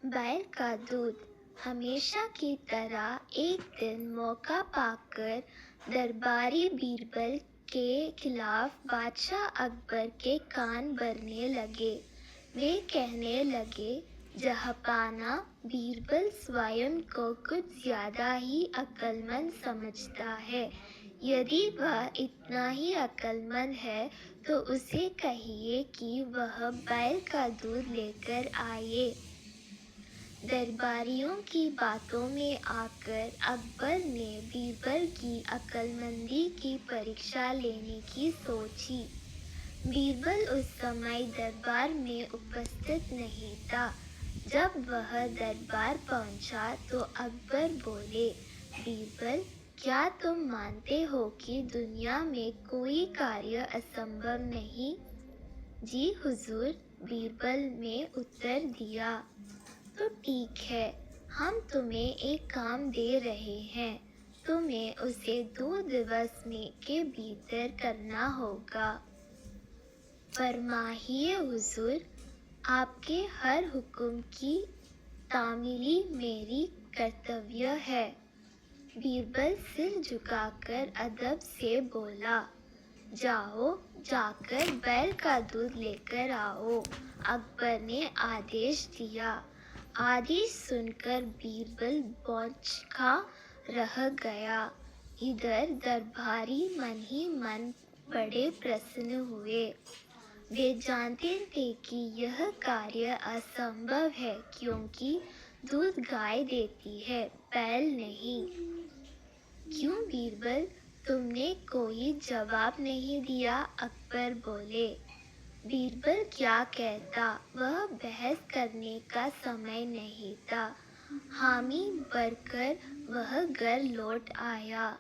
बैल का दूध। हमेशा की तरह एक दिन मौका पाकर दरबारी बीरबल के खिलाफ बादशाह अकबर के कान भरने लगे। वे कहने लगे, जहाँपनाह, बीरबल स्वयं को कुछ ज्यादा ही अक्लमंद समझता है। यदि वह इतना ही अक्लमंद है तो उसे कहिए कि वह बैल का दूध लेकर आए। दरबारियों की बातों में आकर अकबर ने बीरबल की अक्लमंदी की परीक्षा लेने की सोची। बीरबल उस समय दरबार में उपस्थित नहीं था। जब वह दरबार पहुंचा तो अकबर बोले, बीरबल, क्या तुम मानते हो कि दुनिया में कोई कार्य असंभव नहीं? जी हुजूर, बीरबल ने उत्तर दिया। तो ठीक है, हम तुम्हें एक काम दे रहे हैं। तुम्हें उसे 2 दिवस में के भीतर करना होगा। फरमाइए हुजूर, आपके हर हुक्म की तामीली मेरी कर्तव्य है। बीरबल सिर झुकाकर अदब से बोला, जाकर बैल का दूध लेकर आओ। अकबर ने आदेश दिया। आदेश सुनकर बीरबल बौखला रह गया। इधर दरबारी मन ही मन बड़े प्रसन्न हुए। वे जानते थे कि यह कार्य असंभव है, क्योंकि दूध गाय देती है, बैल नहीं। क्यों बीरबल, तुमने कोई जवाब नहीं दिया? अकबर बोले। बीरबल क्या कहता, वह बहस करने का समय नहीं था। हामी भरकर वह घर लौट आया।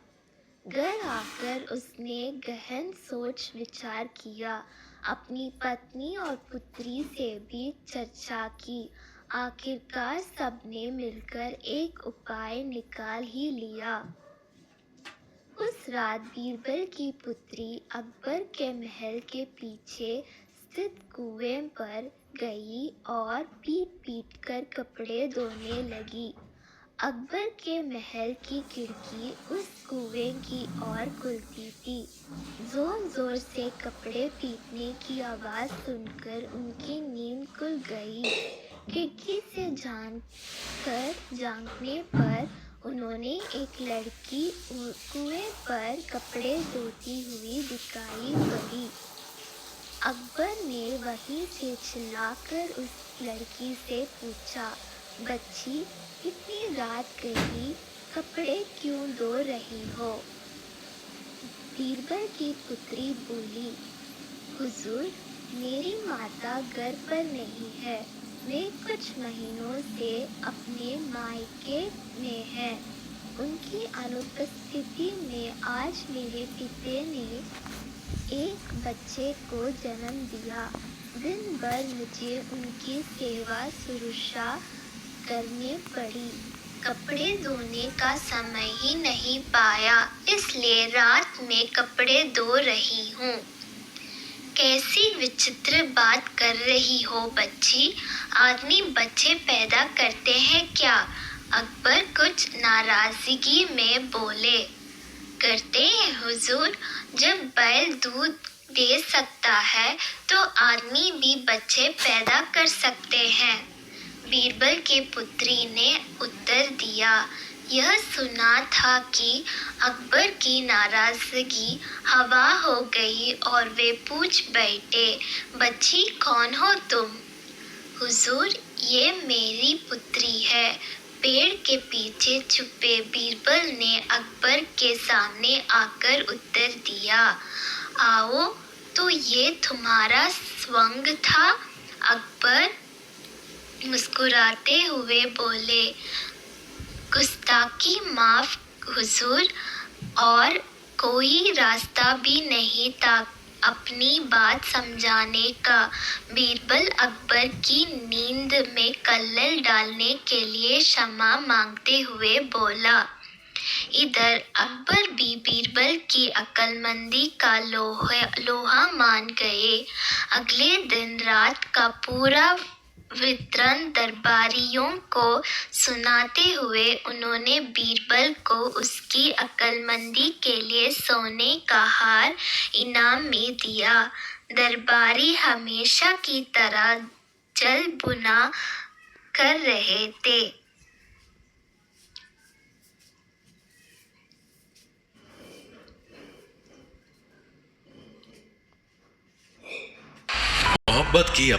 घर आकर उसने गहन सोच विचार किया। अपनी पत्नी और पुत्री से भी चर्चा की। आखिरकार सबने मिलकर एक उपाय निकाल ही लिया। उस रात बीरबल की पुत्री अकबर के महल के पीछे स्थित कुएं पर गई और पीट कर कपड़े धोने लगी। अकबर के महल की खिड़की उस कुएं की ओर खुलती थी। जोर जोर से कपड़े पीटने की आवाज सुनकर उनकी नींद खुल गई। खिड़की से झांकने पर उन्होंने एक लड़की कुएं पर कपड़े धोती हुई दिखाई पड़ी। अकबर ने वहीं से चिल्लाकर उस लड़की से पूछा, बच्ची, इतनी रात गई, कपड़े क्यों धो रही हो? बीरबल की पुत्री बोली, हुजूर, मेरी माता घर पर नहीं है। वे कुछ महीनों से अपने मायके में हैं। उनकी अनुपस्थिति में आज मेरे पिता ने एक बच्चे को जन्म दिया। दिन भर मुझे उनकी सेवा शुश्रूषा करनी पड़ी। कपड़े धोने का समय ही नहीं पाया, इसलिए रात में कपड़े धो रही हूँ। कैसी विचित्र बात कर रही हो बच्ची, आदमी बच्चे पैदा करते हैं क्या? अकबर कुछ नाराजगी में बोले। करते हैं हुजूर, जब बैल दूध दे सकता है तो आदमी भी बच्चे पैदा कर सकते हैं। बीरबल की पुत्री ने उत्तर दिया। यह सुना था कि अकबर की नाराजगी हवा हो गई और वे पूछ बैठे, बच्ची कौन हो तुम? हुजूर, ये मेरी पुत्री है। पेड़ के पीछे छुपे बीरबल ने अकबर के सामने आकर उत्तर दिया। आओ, तो ये तुम्हारा स्वंग था? अकबर मुस्कुराते हुए बोले, गुस्ताखी माफ हुजूर, और कोई रास्ता भी नहीं था अपनी बात समझाने का। बीरबल अकबर की नींद में कल्लल डालने के लिए क्षमा मांगते हुए बोला। इधर अकबर भी बीरबल की अक्लमंदी का लोहा मान गए। अगले दिन रात का पूरा वितरण दरबारियों को सुनाते हुए उन्होंने बीरबल को उसकी अक्लमंदी के लिए सोने का हार इनाम में दिया। दरबारी हमेशा की तरह जल बुना कर रहे थे। मोहब्बत की